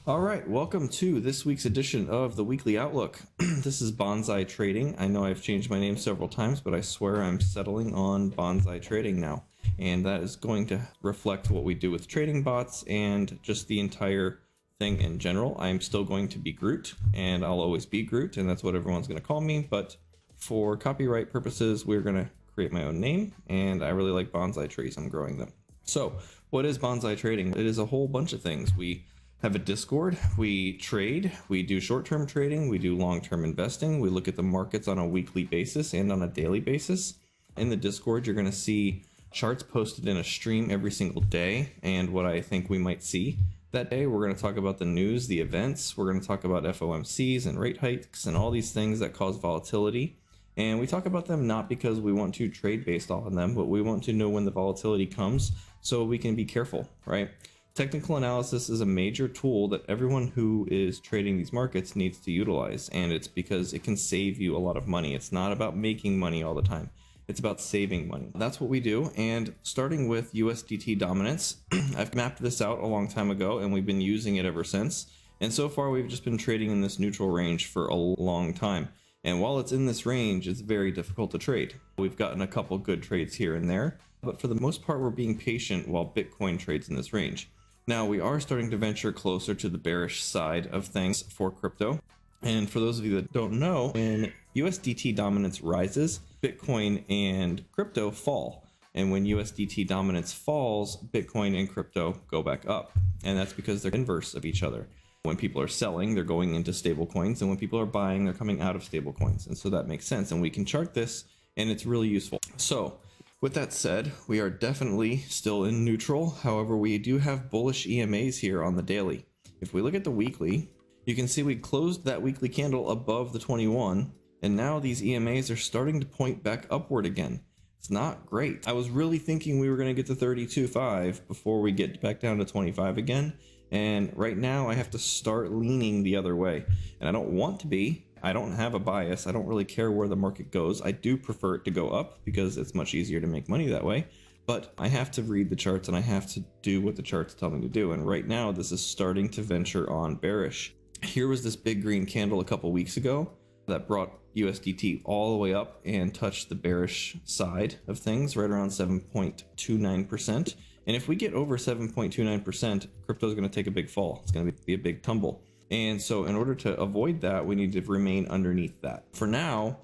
All right, welcome to this week's edition of the Weekly Outlook. This is Bonsai Trading. I know I've changed my name several times, but I swear I'm settling on Bonsai Trading now. And that is going to reflect what we do with trading bots and just the entire thing in general. I'm still going to be Groot, and I'll always be Groot, and that's what everyone's going to call me. But for copyright purposes, we're going to create my own name, and I really like bonsai trees. I'm growing them. So what is Bonsai Trading? It is a whole bunch of things. We have a Discord, we trade, we do short-term trading, we do long-term investing, we look at the markets on a weekly basis and on a daily basis. In the Discord, you're going to see charts posted in a stream every single day and what I think we might see that day. We're going to talk about the news, the events, we're going to talk about FOMCs and rate hikes and all these things that cause volatility. And we talk about them not because we want to trade based off of them, but we want to know when the volatility comes so we can be careful, right? Technical analysis is a major tool that everyone who is trading these markets needs to utilize, and it's because it can save you a lot of money. It's not about making money all the time. It's about saving money. That's what we do. And starting with USDT dominance, I've mapped this out a long time ago and we've been using it ever since. And so far we've just been trading in this neutral range for a long time. And while it's in this range, it's very difficult to trade. We've gotten a couple good trades here and there, but for the most part, we're being patient while Bitcoin trades in this range. Now, we are starting to venture closer to the bearish side of things for crypto. And for those of you that don't know, when USDT dominance rises, Bitcoin and crypto fall. And when USDT dominance falls, Bitcoin and crypto go back up. And that's because they're inverse of each other. When people are selling, they're going into stable coins. And when people are buying, they're coming out of stable coins. And so that makes sense. And we can chart this and it's really useful. So with that said, we are definitely still in neutral. However, we do have bullish EMAs here on the daily. If we look at the weekly, you can see we closed that weekly candle above the 21, and now these EMAs are starting to point back upward again. It's not great. I was really thinking we were going to get to 32.5 before we get back down to 25 again, and right now I have to start leaning the other way, and I don't want to be. I don't have a bias. I don't really care where the market goes. I do prefer it to go up because it's much easier to make money that way. But I have to read the charts and I have to do what the charts tell me to do. And right now, this is starting to venture on bearish. Here was this big green candle a couple weeks ago that brought USDT all the way up and touched the bearish side of things, right around 7.29%. And if we get over 7.29%, crypto is going to take a big fall. It's going to be a big tumble. And so in order to avoid that, we need to remain underneath that. For now,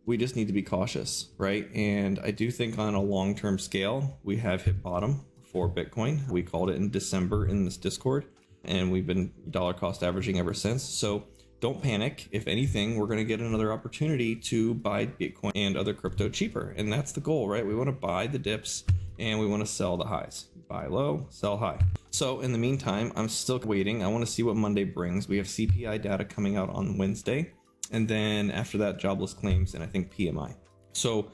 we just need to be cautious, right? And I do think on a long-term scale, we have hit bottom for Bitcoin. We called it in December in this Discord, and we've been dollar cost averaging ever since. So don't panic. If anything, we're going to get another opportunity to buy Bitcoin and other crypto cheaper. And that's the goal, right? We want to buy the dips and we want to sell the highs. Buy low, sell high. So in the meantime, I'm still waiting. I want to see what Monday brings. We have CPI data coming out on Wednesday. And then after that, jobless claims and I think PMI. So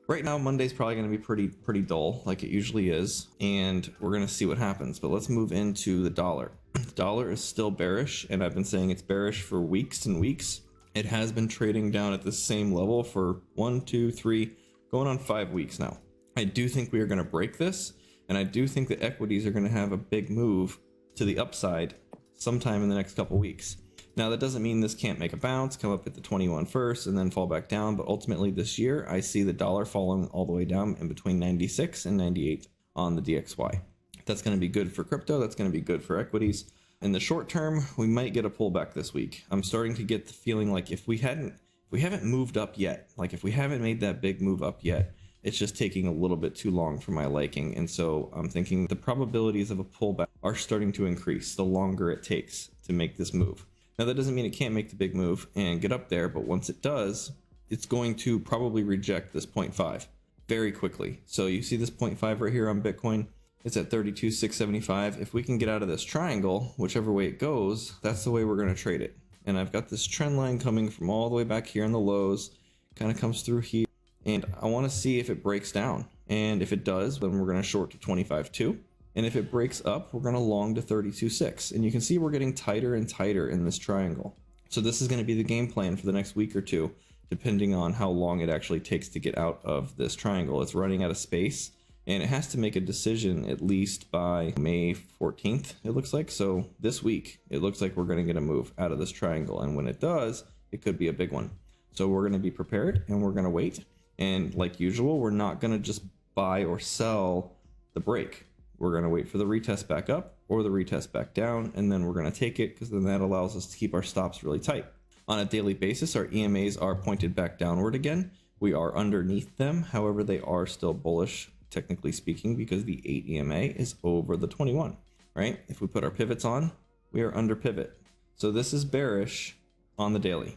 right now, Monday's probably going to be pretty dull like it usually is. And we're going to see what happens. But let's move into the dollar. The dollar is still bearish. And I've been saying it's bearish for weeks and weeks. It has been trading down at the same level for 1, 2, 3, going on 5 weeks now. I do think we are going to break this. And I do think that equities are going to have a big move to the upside sometime in the next couple weeks. Now, that doesn't mean this can't make a bounce, come up at the 21 first, and then fall back down. But ultimately this year, I see the dollar falling all the way down in between 96 and 98 on the DXY. That's going to be good for crypto. That's going to be good for equities. In the short term, we might get a pullback this week. I'm starting to get the feeling like if we haven't moved up yet, like if we haven't made that big move up yet, it's just taking a little bit too long for my liking. And so I'm thinking the probabilities of a pullback are starting to increase the longer it takes to make this move. Now, that doesn't mean it can't make the big move and get up there, but once it does, it's going to probably reject this 0.5 very quickly. So you see this 0.5 right here on Bitcoin. It's at 32,675. If we can get out of this triangle, whichever way it goes, that's the way we're going to trade it. And I've got this trend line coming from all the way back here in the lows, kind of comes through here. And I want to see if it breaks down. And if it does, then we're going to short to 25.2. And if it breaks up, we're going to long to 32.6. And you can see we're getting tighter and tighter in this triangle. So this is going to be the game plan for the next week or two, depending on how long it actually takes to get out of this triangle. It's running out of space. and it has to make a decision at least by May 14th, it looks like. So this week, it looks like we're going to get a move out of this triangle, and when it does, it could be a big one. So we're going to be prepared, and we're going to wait. And like usual, we're not going to just buy or sell the break. We're going to wait for the retest back up or the retest back down, and then we're going to take it, because then that allows us to keep our stops really tight. On a daily basis, our EMAs are pointed back downward again. We are underneath them. However, they are still bullish, technically speaking, because the 8 EMA is over the 21, right? If we put our pivots on, we are under pivot. So this is bearish on the daily.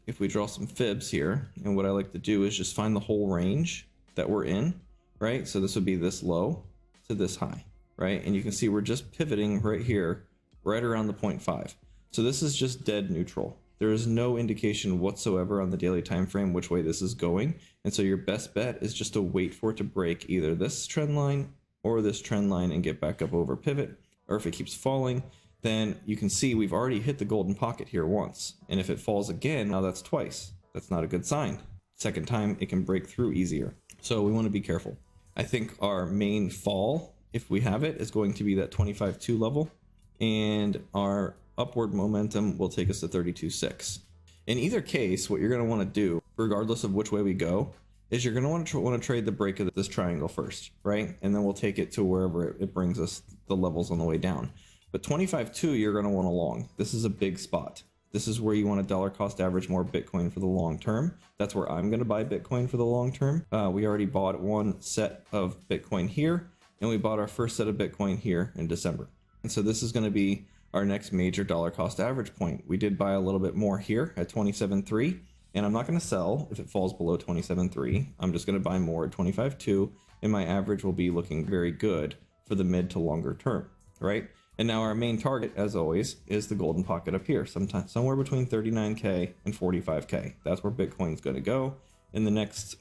If we draw some fibs here, and what I like to do is just find the whole range that we're in, right? So this would be this low to this high, right? And you can see we're just pivoting right here, right around the 0.5. So this is just dead neutral. There is no indication whatsoever on the daily time frame which way this is going. And so your best bet is just to wait for it to break either this trend line or this trend line and get back up over pivot. Or if it keeps falling, then you can see we've already hit the golden pocket here once. And if it falls again, now that's twice. That's not a good sign. Second time, it can break through easier. So we want to be careful. I think our main fall, if we have it, is going to be that 25.2 level. And our upward momentum will take us to 32.6. In either case, what you're going to want to do, regardless of which way we go, is you're going to want to trade the break of this triangle first, right? And then we'll take it to wherever it brings us the levels on the way down. But 25.2, you're going to want a long. This is a big spot. This is where you want to dollar cost average more Bitcoin for the long term. That's where I'm going to buy Bitcoin for the long term. We already bought one set of Bitcoin here, and we bought our first set of Bitcoin here in December. And so this is going to be our next major dollar cost average point. We did buy a little bit more here at 27.3, and I'm not going to sell if it falls below 27.3. I'm just going to buy more at 25.2, and my average will be looking very good for the mid to longer term, right? And now our main target, as always, is the golden pocket up here, somewhere between 39K and 45K. That's where Bitcoin's going to go in the next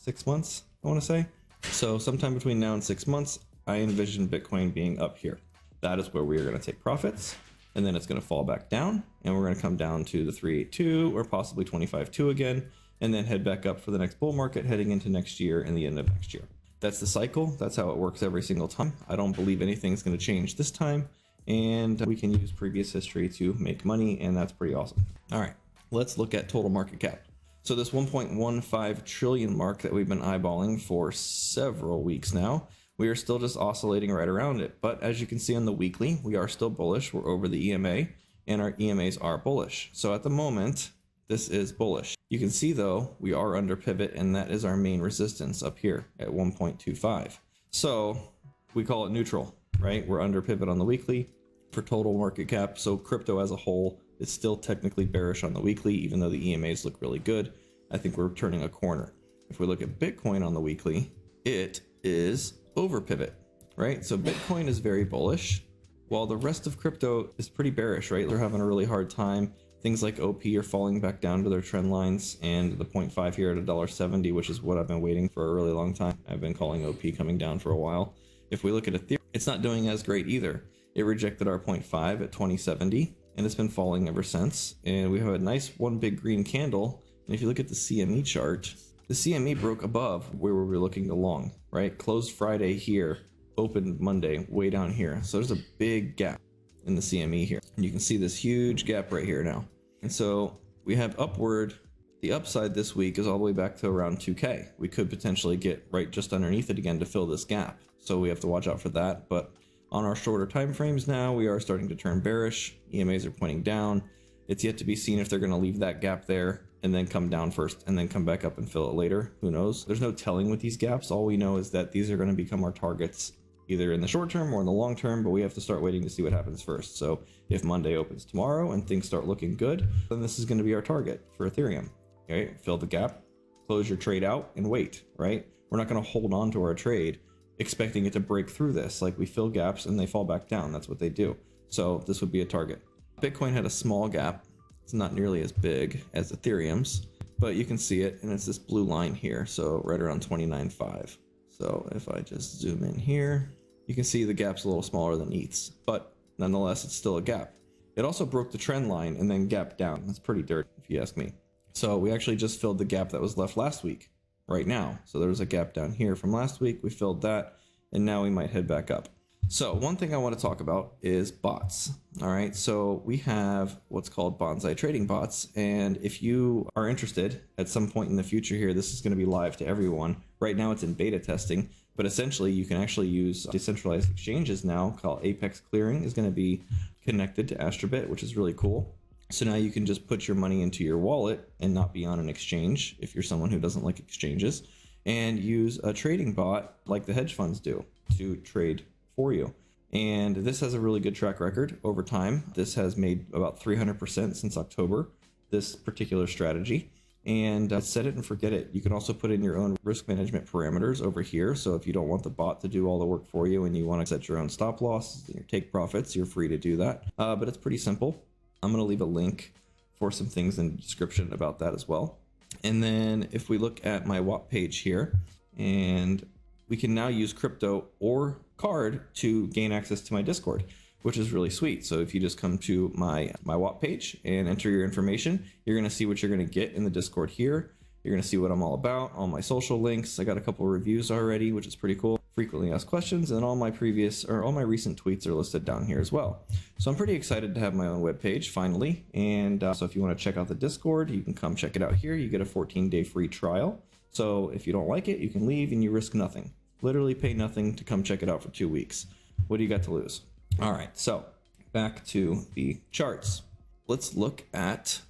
6 months, I want to say. So sometime between now and 6 months, I envision Bitcoin being up here. That is where we are going to take profits, and then it's going to fall back down, and we're going to come down to the 382 or possibly 25.2 again, and then head back up for the next bull market heading into next year and the end of next year. That's the cycle. That's how it works every single time. I don't believe anything's going to change this time, and we can use previous history to make money, and that's pretty awesome. All right, let's look at total market cap. So this 1.15 trillion mark that we've been eyeballing for several weeks now, we are still just oscillating right around it. But as you can see on the weekly, we are still bullish. We're over the EMA, and our EMAs are bullish. So at the moment, this is bullish. You can see though, we are under pivot, and that is our main resistance up here at 1.25. So we call it neutral, right? We're under pivot on the weekly for total market cap. So crypto as a whole is still technically bearish on the weekly, even though the EMAs look really good. I think we're turning a corner. If we look at Bitcoin on the weekly, it is over pivot, right? So Bitcoin is very bullish, while the rest of crypto is pretty bearish, right? They're having a really hard time. Things like OP are falling back down to their trend lines, and the 0.5 here at $1.70, which is what I've been waiting for a really long time. I've been calling OP coming down for a while. If we look at Ethereum, it's not doing as great either. It rejected our 0.5 at 2070, and it's been falling ever since. And we have a nice one big green candle. And if you look at the CME chart, the CME broke above where we were looking to long, right? Closed Friday here, opened Monday way down here. So there's a big gap in the CME here. And you can see this huge gap right here now. And so we have upward, the upside this week is all the way back to around 2K. We could potentially get right just underneath it again to fill this gap. So we have to watch out for that. But on our shorter time frames now, we are starting to turn bearish. EMAs are pointing down. It's yet to be seen if they're going to leave that gap there and then come down first and then come back up and fill it later. Who knows? There's no telling with these gaps. All we know is that these are going to become our targets either in the short term or in the long term, but we have to start waiting to see what happens first. So if Monday opens tomorrow and things start looking good, then this is going to be our target for Ethereum. Okay, fill the gap, close your trade out, and wait, right? We're not going to hold on to our trade expecting it to break through this. Like, we fill gaps and they fall back down. That's what they do. So this would be a target. Bitcoin had a small gap. It's not nearly as big as Ethereum's, but you can see it, and it's this blue line here. So right around 29.5. So if I just zoom in here, you can see the gap's a little smaller than ETH's, but nonetheless, it's still a gap. It also broke the trend line and then gapped down. That's pretty dirty, if you ask me. So we actually just filled the gap that was left last week right now. So there's a gap down here from last week. We filled that, and now we might head back up. So one thing I want to talk about is bots. All right. So we have what's called Bonsai trading bots. And if you are interested at some point in the future here, this is going to be live to everyone. Right now it's in beta testing, but essentially you can actually use decentralized exchanges now called Apex Clearing is going to be connected to Astrobit, which is really cool. So now you can just put your money into your wallet and not be on an exchange if you're someone who doesn't like exchanges, and use a trading bot like the hedge funds do to trade for you. And this has a really good track record over time. This has made about 300% since October, this particular strategy. And set it and forget it. You can also put in your own risk management parameters over here. So if you don't want the bot to do all the work for you and you want to set your own stop loss and your take profits, you're free to do that. But it's pretty simple. I'm going to leave a link for some things in the description about that as well. And then if we look at my WAP page here, and we can now use crypto or card to gain access to my Discord, which is really sweet. So if you just come to my WAP page and enter your information, you're going to see what you're going to get in the Discord here. You're going to see what I'm all about, all my social links. I got a couple of reviews already, which is pretty cool. Frequently asked questions, and all my recent tweets are listed down here as well. So I'm pretty excited to have my own webpage finally. And so if you want to check out the Discord, you can come check it out here. You get a 14-day free trial. So if you don't like it, you can leave and you risk nothing. Literally pay nothing to come check it out for 2 weeks. What do you got to lose? All right, so back to the charts. Let's look at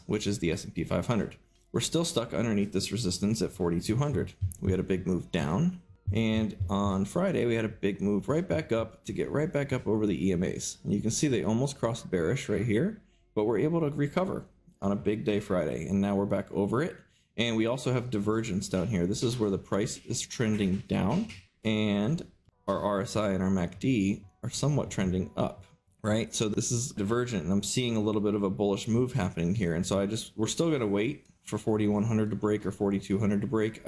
which is the S&P 500. We're still stuck underneath this resistance at 4,200. We had a big move down, and on Friday we had a big move right back up to get right back up over the EMAs. And you can see they almost crossed bearish right here, but we're able to recover on a big day Friday, and now we're back over it. And we also have divergence down here. This is where the price is trending down, and our RSI and our MACD are somewhat trending up, right? So this is divergent, and I'm seeing a little bit of a bullish move happening here. And so we're still going to wait for 4,100 to break or 4,200 to break.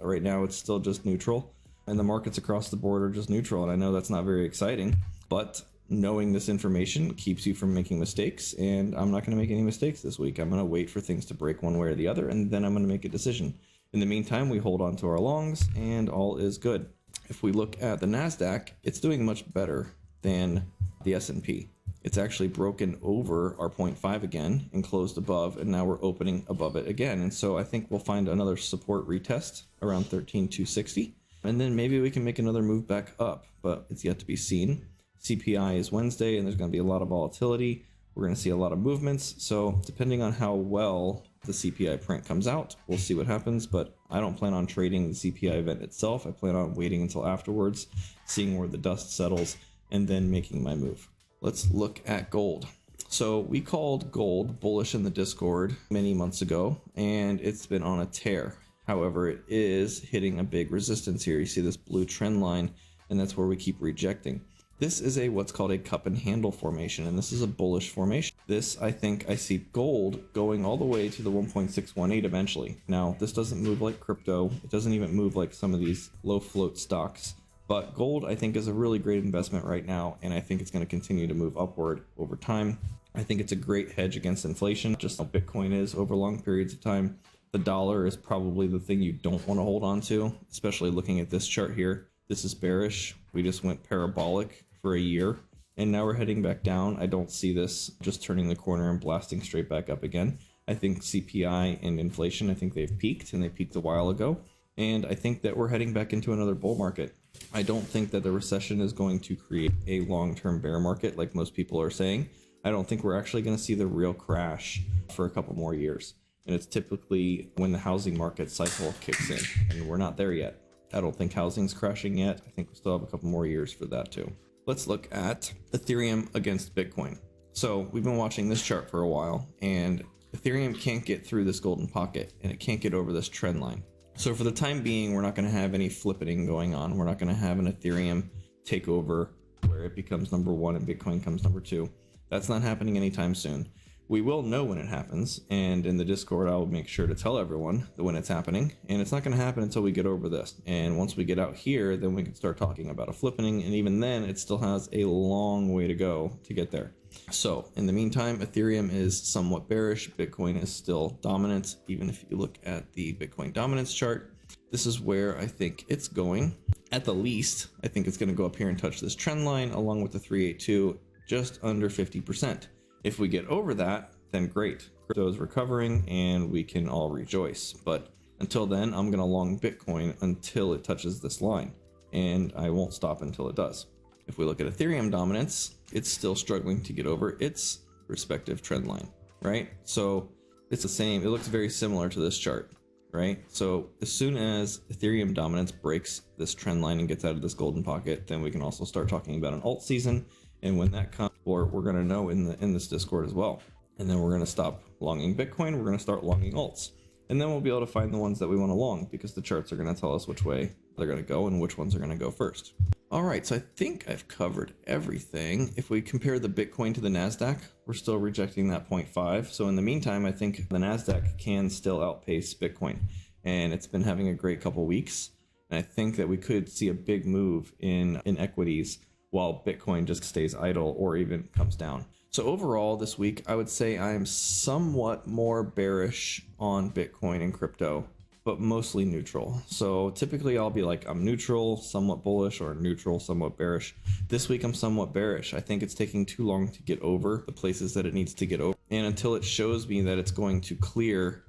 Right now it's still just neutral, and the markets across the board are just neutral. And I know that's not very exciting, but knowing this information keeps you from making mistakes, and I'm not going to make any mistakes this week. I'm going to wait for things to break one way or the other, and then I'm going to make a decision. In the meantime, we hold on to our longs, and all is good. If we look at the NASDAQ, it's doing much better than the S&P. It's actually broken over our 0.5 again and closed above, and now we're opening above it again. And so I think we'll find another support retest around 13,260, and then maybe we can make another move back up, but it's yet to be seen. CPI is Wednesday, and there's going to be a lot of volatility. We're going to see a lot of movements. So depending on how well the CPI print comes out, we'll see what happens. But I don't plan on trading the CPI event itself. I plan on waiting until afterwards, seeing where the dust settles, and then making my move. Let's look at gold. So we called gold bullish in the Discord many months ago, and it's been on a tear. However, it is hitting a big resistance here. You see this blue trend line, and that's where we keep rejecting. This is what's called a cup and handle formation, and this is a bullish formation. This, I think I see gold going all the way to the 1.618 eventually. Now, this doesn't move like crypto. It doesn't even move like some of these low float stocks. But gold, I think, is a really great investment right now, and I think it's going to continue to move upward over time. I think it's a great hedge against inflation, just how Bitcoin is over long periods of time. The dollar is probably the thing you don't want to hold on to, especially looking at this chart here. This is bearish. We just went parabolic for a year, and now we're heading back down. I don't see this just turning the corner and blasting straight back up again. I think CPI and inflation, I think they've peaked, and they peaked a while ago. And I think that we're heading back into another bull market. I don't think that the recession is going to create a long-term bear market like most people are saying. I don't think we're actually going to see the real crash for a couple more years. And it's typically when the housing market cycle kicks in, and we're not there yet. I don't think housing's crashing yet. I think we still have a couple more years for that too. Let's look at Ethereum against Bitcoin. So we've been watching this chart for a while, and Ethereum can't get through this golden pocket, and it can't get over this trend line. So for the time being, we're not going to have any flippening going on. We're not going to have an Ethereum takeover where it becomes number one and Bitcoin comes number two. That's not happening anytime soon. We will know when it happens, and in the Discord, I'll make sure to tell everyone when it's happening, and it's not going to happen until we get over this. And once we get out here, then we can start talking about a flippening, and even then, it still has a long way to go to get there. So in the meantime, Ethereum is somewhat bearish. Bitcoin is still dominant, even if you look at the Bitcoin dominance chart. this is where I think it's going. At the least, I think it's going to go up here and touch this trend line along with the 382, just under 50%. If we get over that, then great. Crypto is recovering and we can all rejoice. But until then, I'm going to long Bitcoin until it touches this line, and I won't stop until it does. If we look at Ethereum dominance, it's still struggling to get over its respective trend line, right? So it's the same. It looks very similar to this chart, right? So as soon as Ethereum dominance breaks this trend line and gets out of this golden pocket, then we can also start talking about an alt season. And when that comes, or we're going to know in this Discord as well. And then we're going to stop longing Bitcoin. We're going to start longing alts. And then we'll be able to find the ones that we want to long, because the charts are going to tell us which way they're going to go and which ones are going to go first. All right, so I think I've covered everything. If we compare the Bitcoin to the NASDAQ, we're still rejecting that 0.5. So in the meantime, I think the NASDAQ can still outpace Bitcoin. And it's been having a great couple weeks. And I think that we could see a big move in equities while Bitcoin just stays idle or even comes down. So overall this week, I would say I am somewhat more bearish on Bitcoin and crypto, but mostly neutral. So typically I'll be like, I'm neutral, somewhat bullish, or neutral, somewhat bearish. This week I'm somewhat bearish. I think it's taking too long to get over the places that it needs to get over. And until it shows me that it's going to clear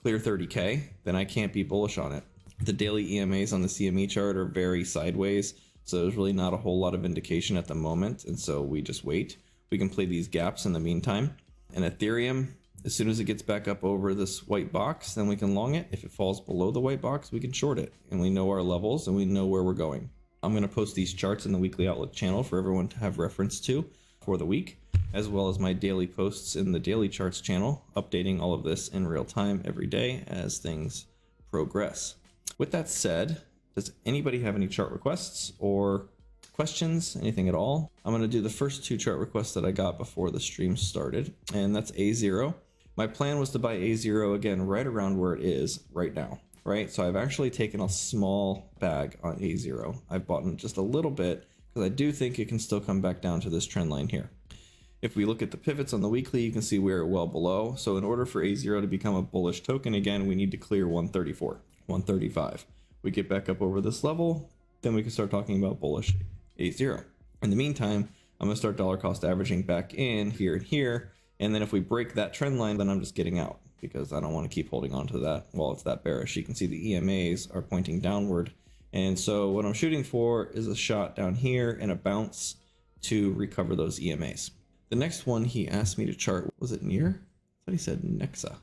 30K, then I can't be bullish on it. The daily EMAs on the CME chart are very sideways. So there's really not a whole lot of indication at the moment. And so we just wait. We can play these gaps in the meantime. And Ethereum, as soon as it gets back up over this white box, then we can long it. If it falls below the white box, we can short it. And we know our levels and we know where we're going. I'm going to post these charts in the Weekly Outlook channel for everyone to have reference to for the week, as well as my daily posts in the Daily Charts channel, updating all of this in real time every day as things progress. With that said, does anybody have any chart requests or questions, anything at all? I'm going to do the first two chart requests that I got before the stream started, and that's A0. My plan was to buy A0 again right around where it is right now, right? So I've actually taken a small bag on A0. I've bought in just a little bit because I do think it can still come back down to this trend line here. If we look at the pivots on the weekly, you can see we're well below. So in order for A0 to become a bullish token again, we need to clear 134, 135. We get back up over this level, then we can start talking about bullish A0. In the meantime, I'm going to start dollar cost averaging back in here and here. And then if we break that trend line, then I'm just getting out because I don't want to keep holding on to that while it's that bearish. You can see the EMAs are pointing downward. And so what I'm shooting for is a shot down here and a bounce to recover those EMAs. The next one he asked me to chart, was it near? I thought he said Nexa.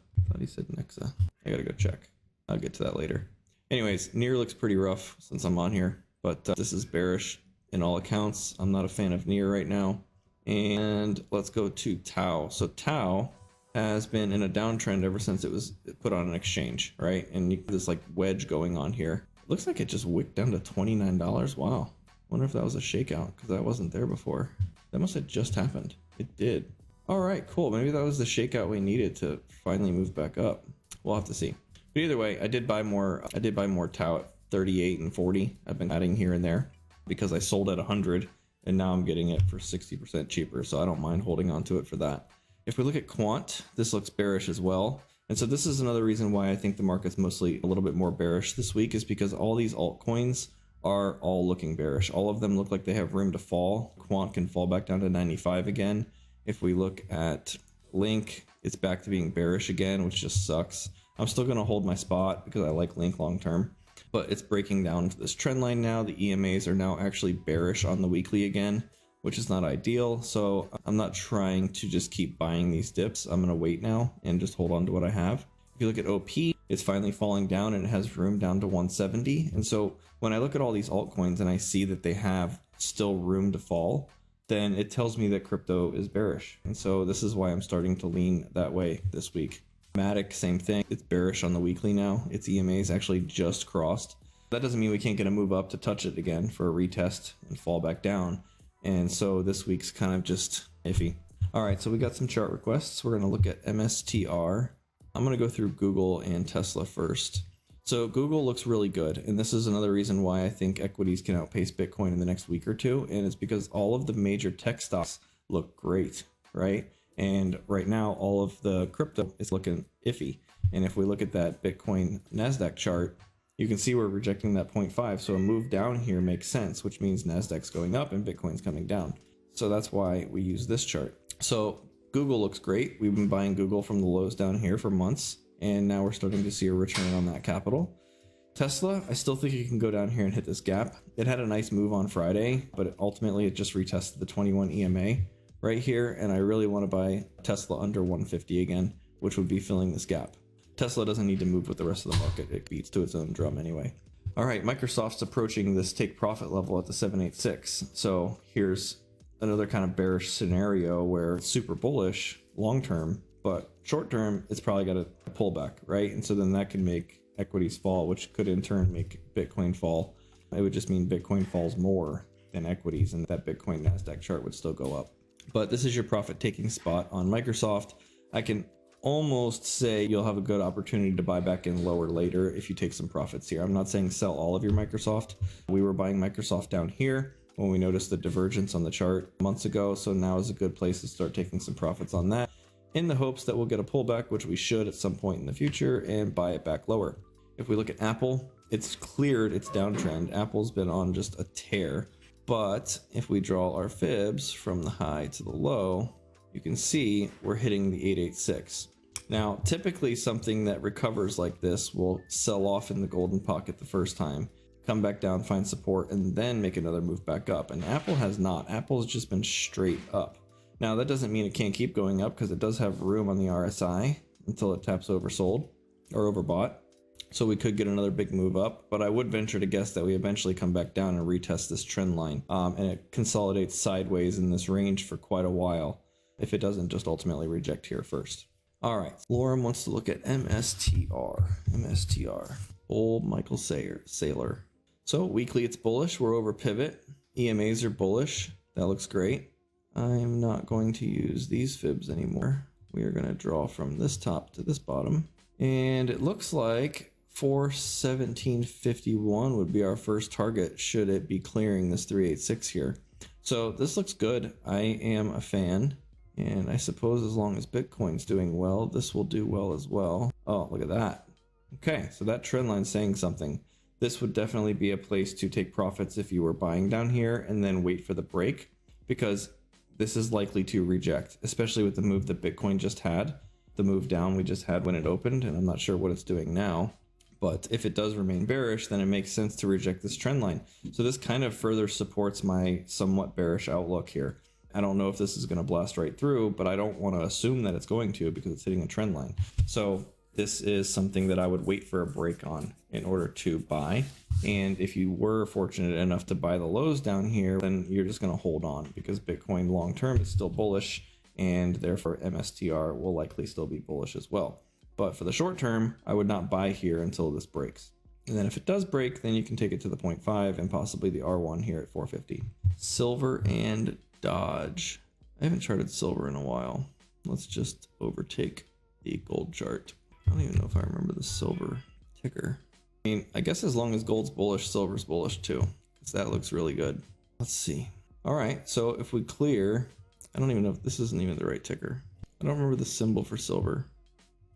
I gotta go check. I'll get to that later. Anyways, near looks pretty rough since I'm on here, but this is bearish in all accounts. I'm not a fan of near right now. And let's go to Tau. So Tau has been in a downtrend ever since it was put on an exchange, right? And you have this like wedge going on here. It looks like it just wicked down to $29. Wow. Wonder if that was a shakeout because that wasn't there before. That must have just happened. It did. All right, cool. Maybe that was the shakeout we needed to finally move back up. We'll have to see. But either way, I did buy more Tau at 38 and 40. I've been adding here and there because I sold at 100 and now I'm getting it for 60% cheaper. So I don't mind holding on to it for that. If we look at Quant, this looks bearish as well. And so this is another reason why I think the market's mostly a little bit more bearish this week, is because all these altcoins are all looking bearish. All of them look like they have room to fall. Quant can fall back down to 95 again. If we look at Link, it's back to being bearish again, which just sucks. I'm still going to hold my spot because I like Link long term, but it's breaking down to this trend line now. The EMAs are now actually bearish on the weekly again, which is not ideal. So I'm not trying to just keep buying these dips. I'm going to wait now and just hold on to what I have. If you look at OP, it's finally falling down and it has room down to 170. And so when I look at all these altcoins and I see that they have still room to fall, then it tells me that crypto is bearish. And so this is why I'm starting to lean that way this week. Matic, same thing. It's bearish on the weekly now. Its EMA is actually just crossed. That doesn't mean we can't get a move up to touch it again for a retest and fall back down. And so this week's kind of just iffy. All right, so we got some chart requests. We're going to look at MSTR. I'm going to go through Google and Tesla first. So Google looks really good. And this is another reason why I think equities can outpace Bitcoin in the next week or two. And it's because all of the major tech stocks look great, right? And right now, all of the crypto is looking iffy. And if we look at that Bitcoin NASDAQ chart, You can see we're rejecting that 0.5. So a move down here makes sense, which means NASDAQ's going up and Bitcoin's coming down. So that's why we use this chart. So Google looks great. We've been buying Google from the lows down here for months, and now we're starting to see a return on that capital. Tesla, I still think it can go down here and hit this gap. It had a nice move on Friday, but ultimately it just retested the 21 EMA right here, and I really want to buy Tesla under 150 again, which would be filling this gap. Tesla doesn't need to move with the rest of the market. It beats to its own drum anyway. All right, Microsoft's approaching this take profit level at the 786. So here's another kind of bearish scenario where it's super bullish long term, but short term, it's probably got a pullback, right? And so then that can make equities fall, which could in turn make Bitcoin fall. It would just mean Bitcoin falls more than equities, and that Bitcoin NASDAQ chart would still go up. But this is your profit taking spot on Microsoft. I can almost say you'll have a good opportunity to buy back in lower later if you take some profits here. I'm not saying sell all of your Microsoft. We were buying Microsoft down here when we noticed the divergence on the chart months ago. So now is a good place to start taking some profits on that in the hopes that we'll get a pullback, which we should at some point in the future, and buy it back lower. If we look at Apple, it's cleared its downtrend. Apple's been on just a tear. But if we draw our fibs from the high to the low, you can see we're hitting the 886. Now, typically something that recovers like this will sell off in the golden pocket the first time, come back down, find support, and then make another move back up. And Apple has not. Apple's just been straight up. Now, that doesn't mean it can't keep going up, because it does have room on the RSI until it taps oversold or overbought. So we could get another big move up, but I would venture to guess that we eventually come back down and retest this trend line. And it consolidates sideways in this range for quite a while, if it doesn't just ultimately reject here first. All right, Lorem wants to look at MSTR, old Michael Saylor. So weekly it's bullish, we're over pivot. EMAs are bullish, that looks great. I'm not going to use these fibs anymore. We are gonna draw from this top to this bottom. And it looks like 417.51 would be our first target should it be clearing this 386 here. So this looks good. I am a fan. And I suppose as long as Bitcoin's doing well, this will do well as well. Oh, look at that. Okay, so that trend line's saying something. This would definitely be a place to take profits if you were buying down here and then wait for the break, because this is likely to reject, especially with the move that Bitcoin just had, the move down we just had when it opened, and I'm not sure what it's doing now. But if it does remain bearish, then it makes sense to reject this trend line. So this kind of further supports my somewhat bearish outlook here. I don't know if this is going to blast right through, but I don't want to assume that it's going to, because it's hitting a trend line. So this is something that I would wait for a break on in order to buy. And if you were fortunate enough to buy the lows down here, then you're just going to hold on, because Bitcoin long term is still bullish, and therefore MSTR will likely still be bullish as well. But for the short term, I would not buy here until this breaks. And then if it does break, then you can take it to the 0.5 and possibly the R1 here at 450. Silver and Dodge. I haven't charted silver in a while. Let's just overtake the gold chart. I don't even know if I remember the silver ticker. I mean, I guess as long as gold's bullish, silver's bullish too, because that looks really good. Let's see. All right, so if we clear, I don't even know if this isn't even the right ticker. I don't remember the symbol for silver.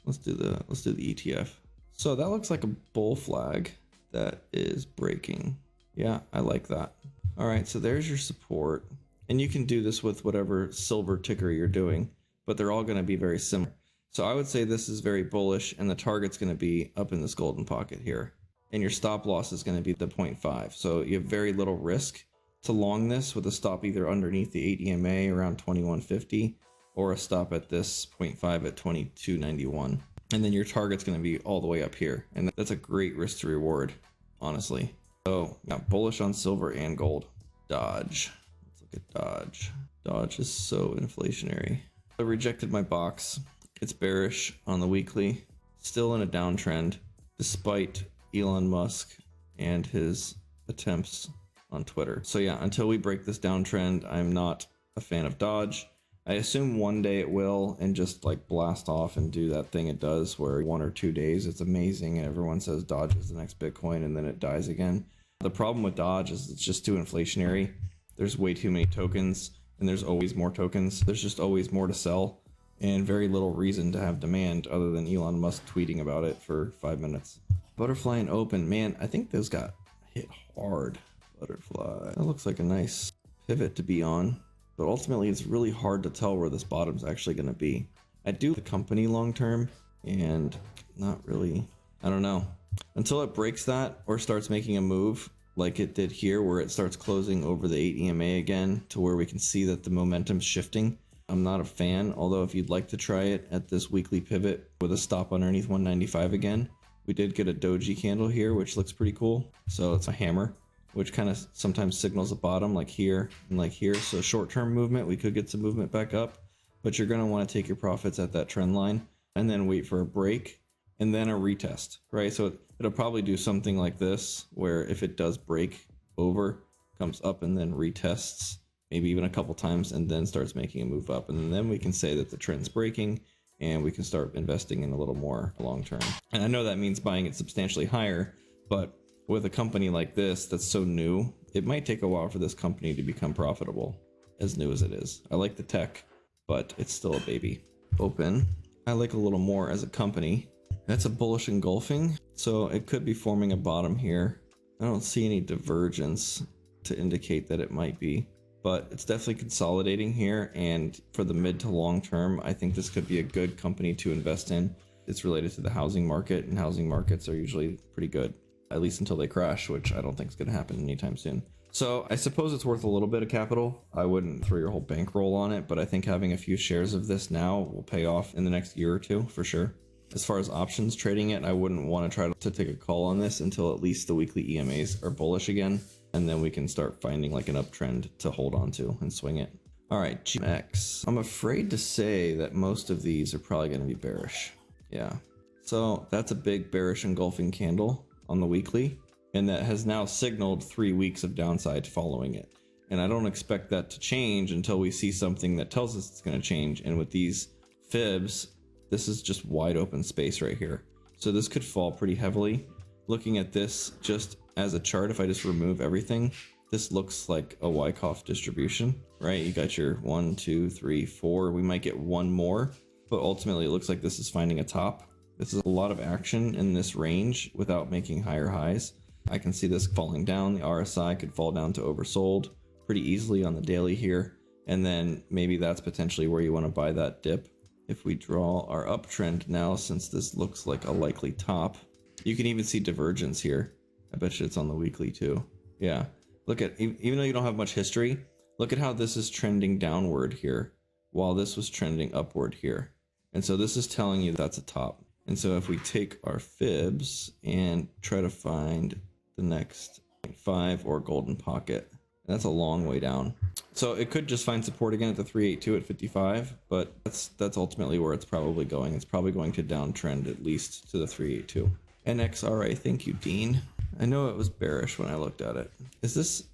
Let's do the ETF. So that looks like a bull flag that is breaking. Yeah, I like that. All right, so there's your support. And you can do this with whatever silver ticker you're doing, but they're all going to be very similar. So I would say this is very bullish, and the target's going to be up in this golden pocket here. And your stop loss is going to be the 0.5. So you have very little risk to long this, with a stop either underneath the 8 EMA around 2150, or a stop at this 0.5 at 2291. And then your target's going to be all the way up here. And that's a great risk to reward, honestly. So yeah, bullish on silver and gold. Dodge. Let's look at Dodge. Dodge is so inflationary. I rejected my box. It's bearish on the weekly. Still in a downtrend, despite Elon Musk and his attempts on Twitter. So yeah, until we break this downtrend, I'm not a fan of Dodge. I assume one day it will, and just like blast off and do that thing it does where 1 or 2 days it's amazing and everyone says Dodge is the next Bitcoin, and then it dies again. The problem with Dodge is it's just too inflationary. There's way too many tokens, and there's always more tokens. There's just always more to sell, and very little reason to have demand other than Elon Musk tweeting about it for 5 minutes. Butterfly and open, man, I think those got hit hard. Butterfly, that looks like a nice pivot to be on, but ultimately it's really hard to tell where this bottom's actually going to be. I do the company long term, and not really, I don't know. Until it breaks that or starts making a move like it did here, where it starts closing over the 8 EMA again to where we can see that the momentum's shifting, I'm not a fan. Although if you'd like to try it at this weekly pivot with a stop underneath 195 again, we did get a doji candle here, which looks pretty cool. So it's a hammer, which kind of sometimes signals a bottom like here and like here. So short-term movement, we could get some movement back up, but you're going to want to take your profits at that trend line and then wait for a break and then a retest, right? So it'll probably do something like this, where if it does break over, comes up and then retests maybe even a couple times and then starts making a move up. And then we can say that the trend's breaking and we can start investing in a little more long term. And I know that means buying it substantially higher, but with a company like this that's so new, it might take a while for this company to become profitable, as new as it is. I like the tech, but it's still a baby. Open, I like a little more as a company. That's a bullish engulfing, so it could be forming a bottom here. I don't see any divergence to indicate that it might be, but it's definitely consolidating here, and for the mid to long term, I think this could be a good company to invest in. It's related to the housing market, and housing markets are usually pretty good, at least until they crash, which I don't think is going to happen anytime soon. So I suppose it's worth a little bit of capital. I wouldn't throw your whole bankroll on it, but I think having a few shares of this now will pay off in the next year or two for sure. As far as options trading it, I wouldn't want to try to take a call on this until at least the weekly EMAs are bullish again, and then we can start finding like an uptrend to hold on to and swing it. All right, GMX. I'm afraid to say that most of these are probably going to be bearish. Yeah. So that's a big bearish engulfing candle on the weekly, and that has now signaled 3 weeks of downside following it. And I don't expect that to change until we see something that tells us it's going to change. And with these fibs, this is just wide open space right here. So this could fall pretty heavily. Looking at this just as a chart, if I just remove everything, this looks like a Wyckoff distribution, right? You got your 1, 2, 3, 4. We might get one more, but ultimately it looks like this is finding a top. This is a lot of action in this range without making higher highs. I can see this falling down. The RSI could fall down to oversold pretty easily on the daily here. And then maybe that's potentially where you want to buy that dip. If we draw our uptrend now, since this looks like a likely top, you can even see divergence here. I bet you it's on the weekly too. Yeah. Look at, even though you don't have much history, look at how this is trending downward here while this was trending upward here. And so this is telling you that's a top. And so if we take our fibs and try to find the next 5 or golden pocket, that's a long way down. So it could just find support again at the 382 at 55, but that's ultimately where it's probably going. It's probably going to downtrend at least to the 382. NXRA, thank you, Dean. I know it was bearish when I looked at it. Is this,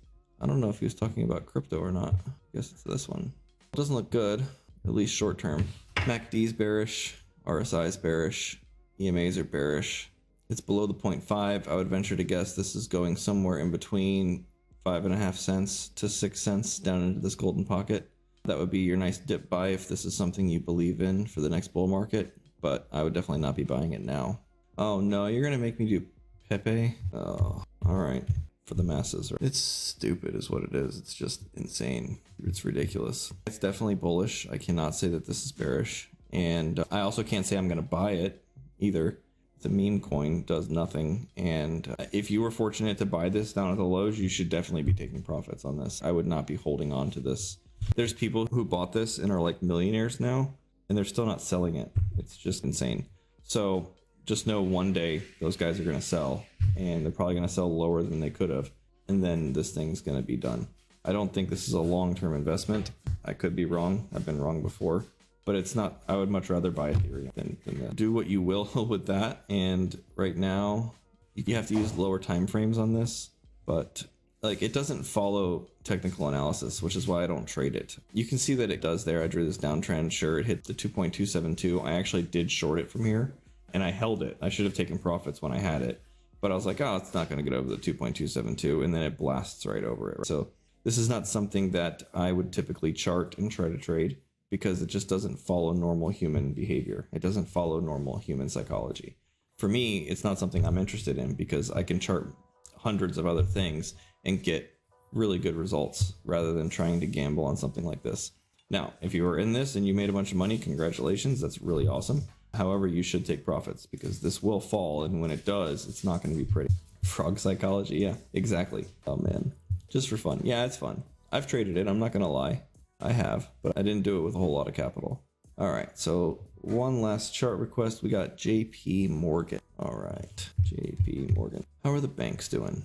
I don't know if he was talking about crypto or not. I guess it's this one. It doesn't look good, at least short term. MACD's bearish, RSI's bearish, EMAs are bearish. It's below the 0.5. I would venture to guess this is going somewhere in between 5.5 cents to 6 cents down into this golden pocket. That would be your nice dip buy if this is something you believe in for the next bull market, but I would definitely not be buying it now. Oh no, you're gonna make me do Pepe? Oh, all right. For the masses. It's stupid is what it is. It's just insane. It's ridiculous. It's definitely bullish. I cannot say that this is bearish. And I also can't say I'm gonna buy it either. The meme coin does nothing, and if you were fortunate to buy this down at the lows, you should definitely be taking profits on this. I would not be holding on to this. There's people who bought this and are like millionaires now, and they're still not selling it. It's just insane. So just know one day those guys are going to sell, and they're probably going to sell lower than they could have, and then this thing's going to be done. I don't think this is a long-term investment. I could be wrong. I've been wrong before. But it's not, I would much rather buy Ethereum than that. Do what you will with that. And right now, you have to use lower time frames on this. But like, it doesn't follow technical analysis, which is why I don't trade it. You can see that it does there. I drew this downtrend. Sure, it hit the 2.272. I actually did short it from here, and I held it. I should have taken profits when I had it. But I was like, oh, it's not going to get over the 2.272. And then it blasts right over it. So this is not something that I would typically chart and try to trade, because it just doesn't follow normal human behavior. It doesn't follow normal human psychology. For me, it's not something I'm interested in because I can chart hundreds of other things and get really good results rather than trying to gamble on something like this. Now, if you were in this and you made a bunch of money, congratulations, that's really awesome. However, you should take profits because this will fall, and when it does, it's not going to be pretty. Frog psychology, yeah, exactly. Oh man, just for fun. Yeah, it's fun. I've traded it, I'm not going to lie. I have, but I didn't do it with a whole lot of capital. All right, so one last chart request. We got JP Morgan. All right, JP Morgan. How are the banks doing?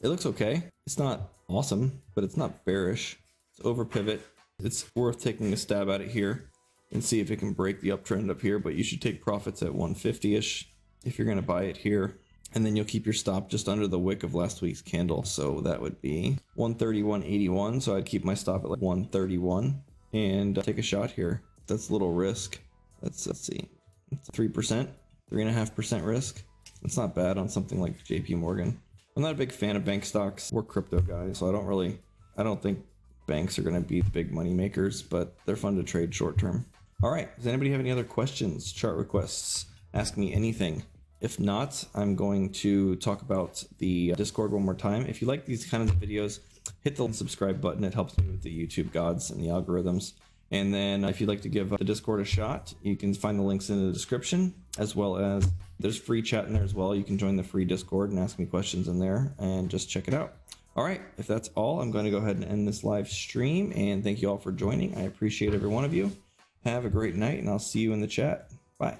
It looks okay. It's not awesome, but it's not bearish. It's over pivot. It's worth taking a stab at it here and see if it can break the uptrend up here, but you should take profits at 150-ish if you're going to buy it here. And then you'll keep your stop just under the wick of last week's candle. So that would be 131.81. So I'd keep my stop at like 131 and take a shot here. That's a little risk. Let's see, it's 3%, 3.5% risk. It's not bad on something like JP Morgan. I'm not a big fan of bank stocks. We're crypto guys, so I don't think banks are going to be big money makers, but they're fun to trade short term. All right, does anybody have any other questions, chart requests? Ask me anything. If not, I'm going to talk about the Discord one more time. If you like these kind of videos, hit the subscribe button. It helps me with the YouTube gods and the algorithms. And then if you'd like to give the Discord a shot, you can find the links in the description, as well as there's free chat in there as well. You can join the free Discord and ask me questions in there and just check it out. All right, if that's all, I'm going to go ahead and end this live stream. And thank you all for joining. I appreciate every one of you. Have a great night, and I'll see you in the chat. Bye.